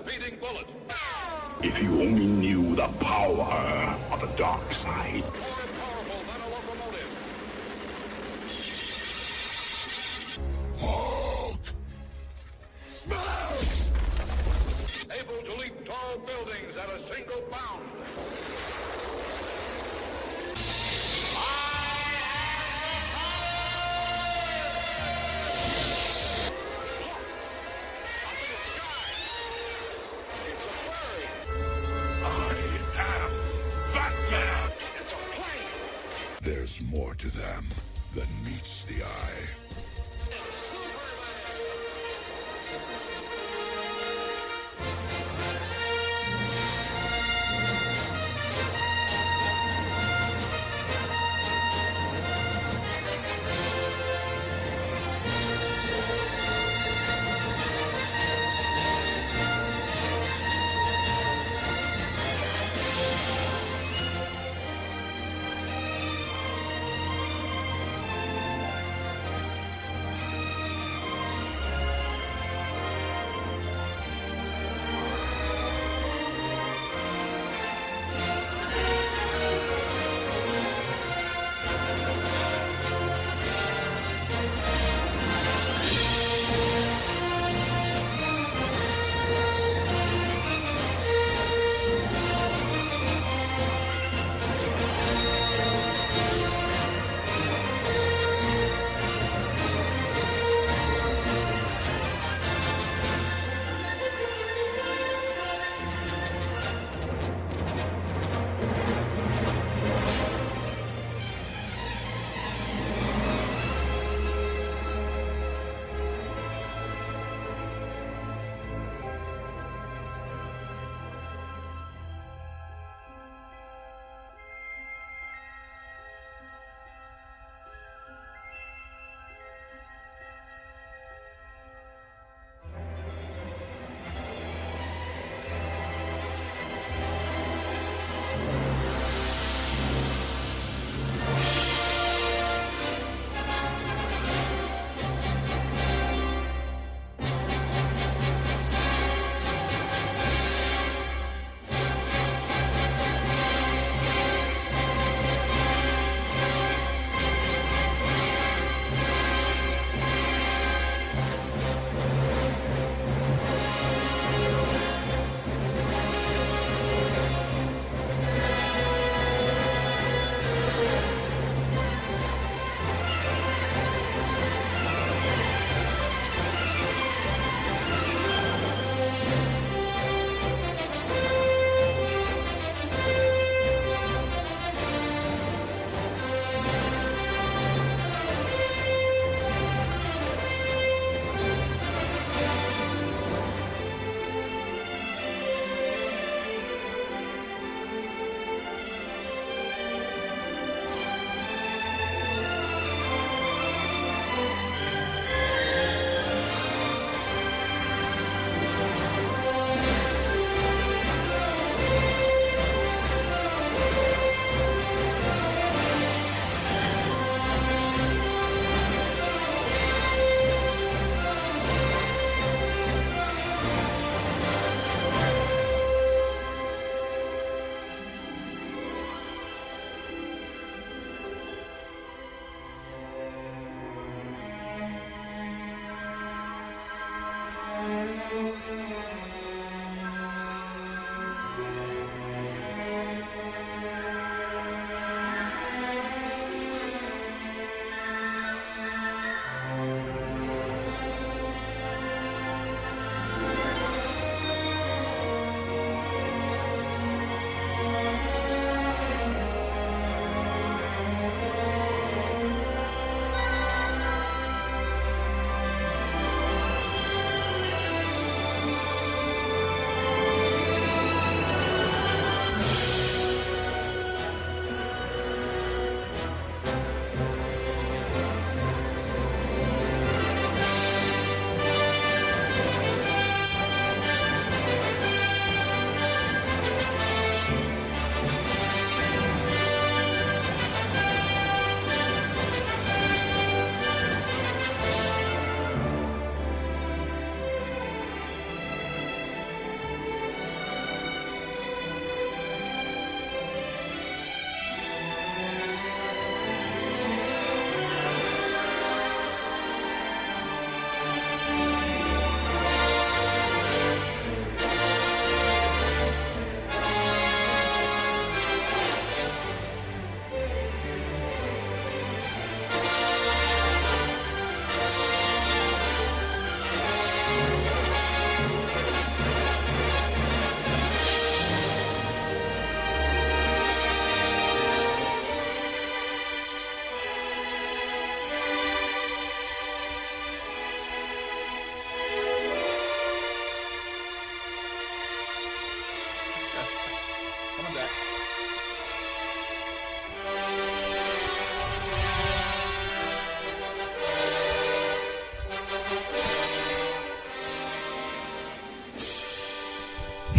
speeding bullet. If you only knew the power of the dark side. More powerful than a locomotive. Hulk! Smash! Able to leap tall buildings at a single bound. There's more to them than meets the eye.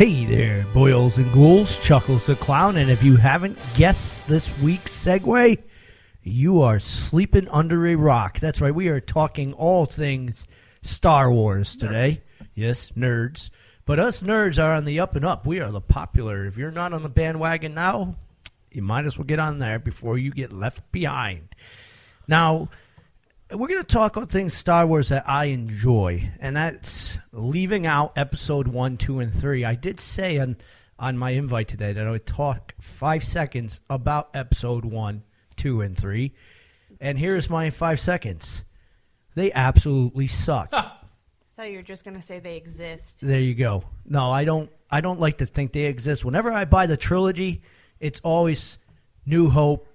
Hey there, boils and ghouls, Chuckles the Klown, and if you haven't guessed this week's segue, you are sleeping under a rock. That's right, we are talking all things Star Wars today. Yes, nerds. But us nerds are on the up and up. We are the popular. If you're not on the bandwagon now, you might as well get on there before you get left behind. Now, we're going to talk about things Star Wars that I enjoy, and that's leaving out Episode 1, 2, and 3. I did say on my invite today that I would talk 5 seconds about Episode 1, 2, and 3, and here's my 5 seconds. They absolutely suck. I thought you were just going to say they exist. There you go. No, I don't like to think they exist. Whenever I buy the trilogy, it's always New Hope,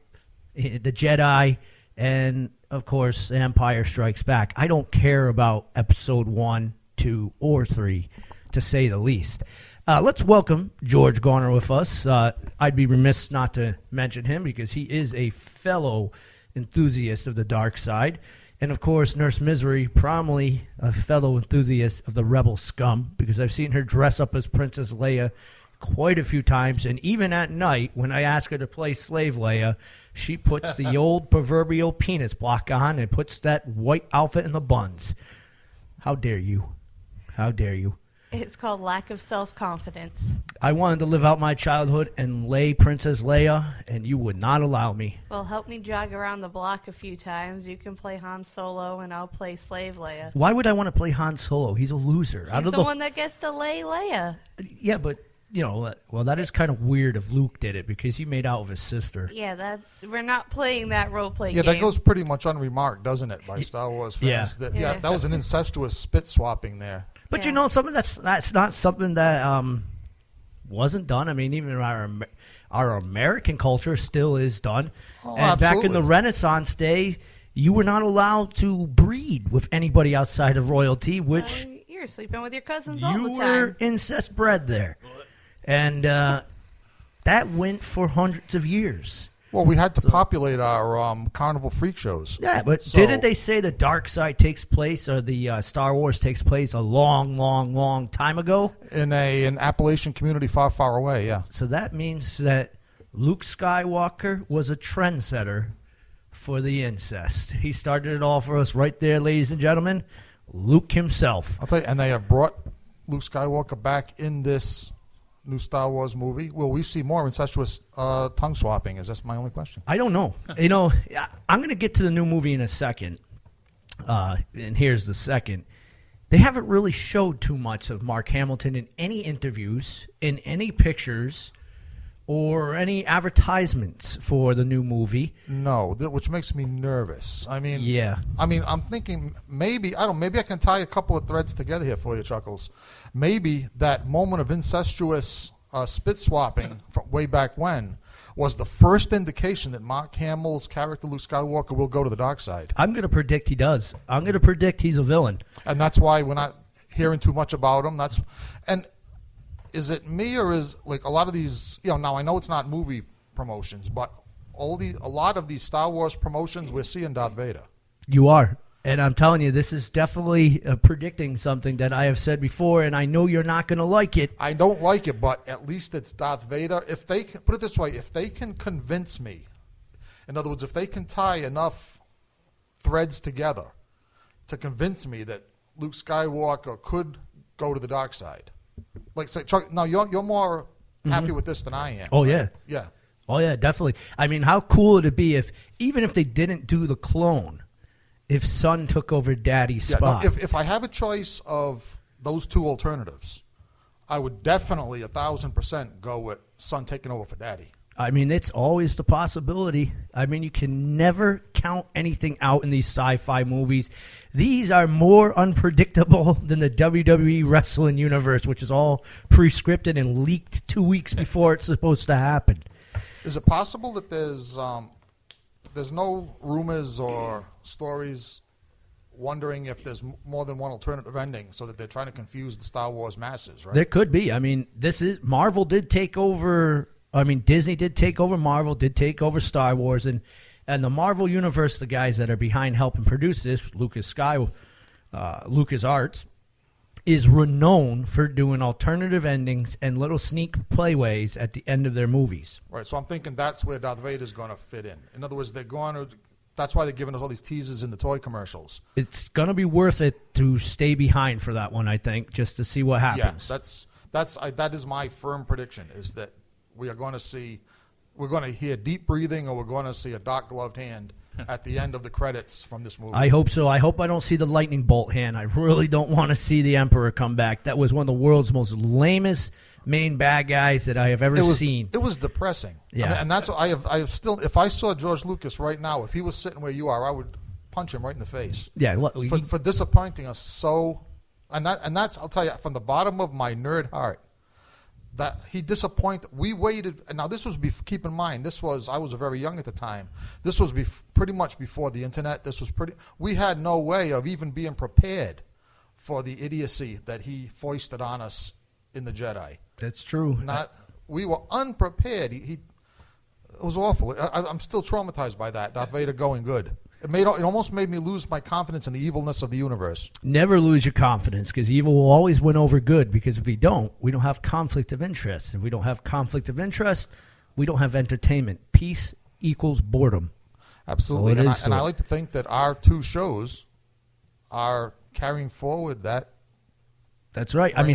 the Jedi, and of course, Empire Strikes Back. I don't care about Episode 1, 2, or 3, to say the least. Let's welcome George Garner with us. I'd be remiss not to mention him because he is a fellow enthusiast of the dark side. And, of course, Nurse Misery, probably a fellow enthusiast of the Rebel scum, because I've seen her dress up as Princess Leia quite a few times. And even at night, when I ask her to play Slave Leia, she puts the old proverbial penis block on and puts that white outfit in the buns. How dare you? How dare you? It's called lack of self-confidence. I wanted to live out my childhood and lay Princess Leia, and you would not allow me. Well, help me jog around the block a few times. You can play Han Solo, and I'll play Slave Leia. Why would I want to play Han Solo? He's a loser. He's the one that gets to lay Leia. Yeah, but... You know, well, that is kind of weird if Luke did it because he made out with his sister. Yeah, we're not playing that role-play game. Yeah, that goes pretty much unremarked, doesn't it, by Star Wars fans? Yeah. That was an incestuous spit swapping there. But you know, something that's not something that wasn't done. I mean, even our American culture still is done. Oh, and absolutely. back in the Renaissance day, you were not allowed to breed with anybody outside of royalty, which So you're sleeping with your cousins all the you time. were incest bred there. And that went for hundreds of years. Well, we had to populate our carnival freak shows. Yeah, but didn't they say the dark side takes place, or the Star Wars takes place a long, long, long time ago? In an Appalachian community far, far away, yeah. So that means that Luke Skywalker was a trendsetter for the incest. He started it all for us right there, ladies and gentlemen. Luke himself. I'll tell you, and they have brought Luke Skywalker back in this new Star Wars movie. Will we see more incestuous tongue swapping? Is that my only question? I don't know. You know, I'm going to get to the new movie in a second. And here's the second. They haven't really showed too much of Mark Hamilton in any interviews, in any pictures, or any advertisements for the new movie. No, which makes me nervous. I mean, Yeah. I'm thinking maybe I can tie a couple of threads together here for you, Chuckles. Maybe that moment of incestuous spit swapping from way back when was the first indication that Mark Hamill's character Luke Skywalker will go to the dark side. I'm going to predict he does. I'm going to predict he's a villain. And that's why we're not hearing too much about him. Is it me, or is like a lot of these, now I know it's not movie promotions, but a lot of these Star Wars promotions, we're seeing Darth Vader. You are. And I'm telling you, this is definitely predicting something that I have said before, and I know you're not going to like it. I don't like it, but at least it's Darth Vader. If they can, put it this way, if they can convince me, in other words, if they can tie enough threads together to convince me that Luke Skywalker could go to the dark side. Like, say, Chuck, now you're more happy with this than I am. Oh, right? yeah. Yeah. Oh, yeah, definitely. I mean, how cool would it be even if they didn't do the clone, if Son took over Daddy's spot? No, if I have a choice of those two alternatives, I would definitely 1,000% go with Son taking over for Daddy. I mean, it's always the possibility. I mean, you can never count anything out in these sci-fi movies. These are more unpredictable than the WWE wrestling universe, which is all pre-scripted and leaked 2 weeks before it's supposed to happen. Is it possible that there's no rumors or stories wondering if there's more than one alternative ending, so that they're trying to confuse the Star Wars masses, right? There could be. I mean, Marvel did take over. I mean, Disney did take over Marvel, did take over Star Wars, and the Marvel Universe, the guys that are behind helping produce this, LucasArts, is renowned for doing alternative endings and little sneak playways at the end of their movies. Right, so I'm thinking that's where Darth Vader's going to fit in. In other words, they're going to. That's why they're giving us all these teasers in the toy commercials. It's going to be worth it to stay behind for that one, I think, just to see what happens. Yeah, that is my firm prediction, is that we are going to see, we're going to hear deep breathing, or we're going to see a dark gloved hand at the end of the credits from this movie. I hope so. I hope I don't see the lightning bolt hand. I really don't want to see the Emperor come back. That was one of the world's most lamest main bad guys that I have ever seen. It was depressing. Yeah. I mean, and that's what I have still. If I saw George Lucas right now, if he was sitting where you are, I would punch him right in the face. Yeah, for disappointing us so, and that's I'll tell you from the bottom of my nerd heart, that he disappointed. We waited, and now this was keep in mind, I was very young at the time. This was pretty much before the internet. We had no way of even being prepared for the idiocy that he foisted on us in the Jedi. That's true. We were unprepared. It was awful. I'm still traumatized by that. Darth Vader going good. It almost made me lose my confidence in the evilness of the universe. Never lose your confidence, because evil will always win over good, because if we don't have conflict of interest. If we don't have conflict of interest, we don't have entertainment. Peace equals boredom. Absolutely. And I like to think that our two shows are carrying forward that. That's right. I'm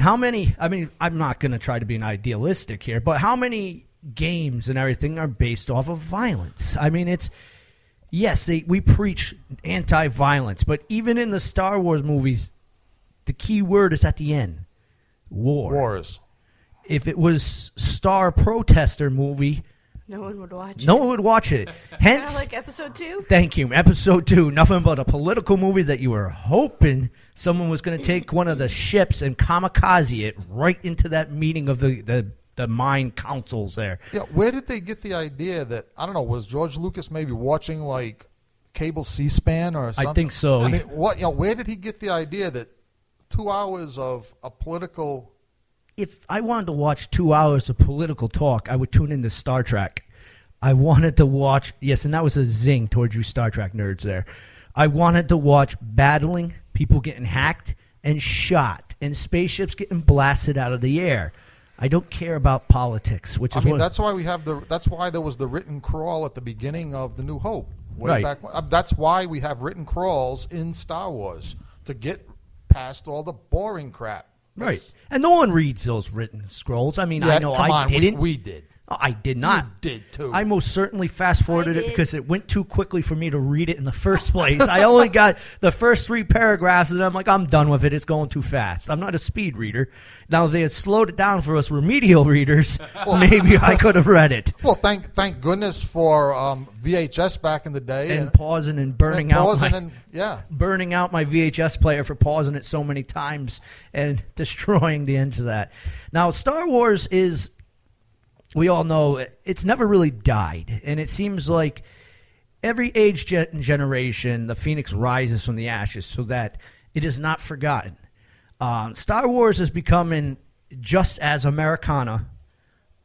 not going to try to be an idealistic here, but how many games and everything are based off of violence? I mean, we preach anti-violence, but even in the Star Wars movies, the key word is at the end. Wars. If it was Star Protester movie, no one would watch it. No one would watch it. Hence, like Episode 2? Thank you. Episode 2. Nothing but a political movie that you were hoping someone was going to take one of the ships and kamikaze it right into that meeting of the mind councils there. Yeah, where did they get the idea that, I don't know, was George Lucas maybe watching like cable C-SPAN or something? I think so. I mean, where did he get the idea that 2 hours of a political... If I wanted to watch 2 hours of political talk, I would tune into Star Trek. I wanted to watch, yes, and that was a zing towards you Star Trek nerds there. I wanted to watch battling, people getting hacked and shot, and spaceships getting blasted out of the air. I don't care about politics, which is that's why there was the written crawl at the beginning of The New Hope. Right. Back, that's why we have written crawls in Star Wars, to get past all the boring crap. Right. And no one reads those written scrolls. I mean, I know I didn't. We did. Oh, I did not. You did, too. I most certainly fast-forwarded it because it went too quickly for me to read it in the first place. I only got the first 3 paragraphs, and I'm like, I'm done with it. It's going too fast. I'm not a speed reader. Now, if they had slowed it down for us remedial readers, maybe I could have read it. Well, thank goodness for VHS back in the day. And pausing and burning out burning out my VHS player for pausing it so many times and destroying the ends of that. Now, Star Wars is... We all know it's never really died, and it seems like every age generation, the phoenix rises from the ashes so that it is not forgotten. Star Wars is becoming just as Americana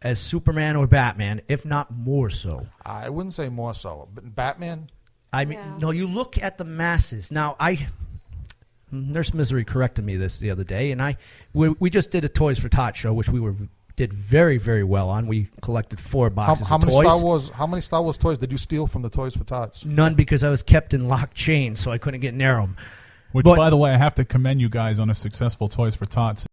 as Superman or Batman, if not more so. I wouldn't say more so, but Batman? No, you look at the masses. Now, Nurse Misery corrected me this the other day, and we just did a Toys for Tots show, which did very, very well on. We collected 4 boxes of toys. How many Star Wars toys did you steal from the Toys for Tots? None, because I was kept in locked chains, so I couldn't get near them. Which, by the way, I have to commend you guys on a successful Toys for Tots.